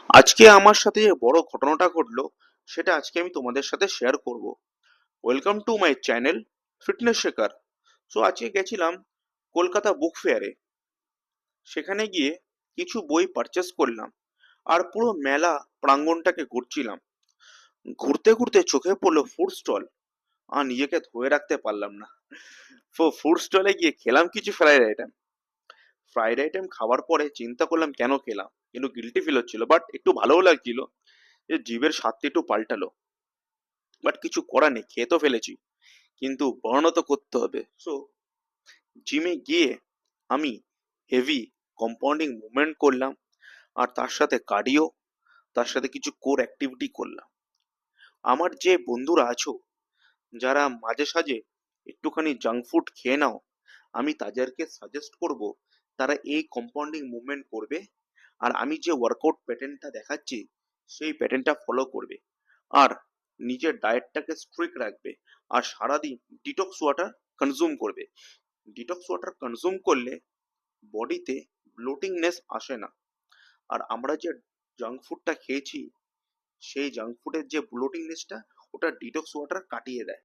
আজকে আমার সাথে যে বড় ঘটনাটা ঘটলো সেটা আজকে আমি তোমাদের সাথে শেয়ার করব। Welcome to my channel fitness শেখার। সো আজকে গেছিলাম কলকাতা বুক ফেয়ারে। সেখানে গিয়ে কিছু বই পারচেস করলাম আর পুরো মেলা প্রাঙ্গণটাকে ঘুরছিলাম। ঘুরতে ঘুরতে চোখে পড়লো ফুড স্টল। আর নিজেকে ধরে রাখতে পারলাম না। তো ফুড স্টলে গিয়ে খেলাম কিছু ফ্রাইড আইটেম খাওয়ার পরে চিন্তা করলাম কেন খেলাম, কিন্তু গিল্টি ফিল হচ্ছিল, বাট একটু ভালোও লাগছিল যে জিভের স্বাদটা একটু পাল্টালো। বাট কিছু করার নেই, খেয়ে তো ফেলেছি, কিন্তু বর্ণনা তো করতে হবে। সো জিমে গিয়ে আমি হেভি কম্পাউন্ডিং মুভমেন্ট করলাম, আর তার সাথে কার্ডিও, তার সাথে কিছু কোর অ্যাক্টিভিটি করলাম। আমার যে বন্ধুরা আছো যারা মাঝে সাঝে একটুখানি জাঙ্ক ফুড খেয়ে নাও, আমি তাদেরকে সাজেস্ট করব তারা এই কম্পাউন্ডিং মুভমেন্ট করবে, আর আমি যে ওয়ার্কআউট প্যাটার্নটা দেখাচ্ছি সেই প্যাটার্নটা ফলো করবে, আর নিজের ডায়েটটাকে স্ট্রিক্ট রাখবে, আর সারাদিন ডিটক্স ওয়াটার কনজিউম করবে। ডিটক্স ওয়াটার কনজিউম করলে বডিতে ব্লোটিংনেস আসে না। আর আমরা যে জাঙ্ক ফুডটা খেয়েছি সেই জাঙ্ক ফুডের যে ব্লোটিংনেসটা ওটা ডিটক্স ওয়াটার কাটিয়ে দেয়।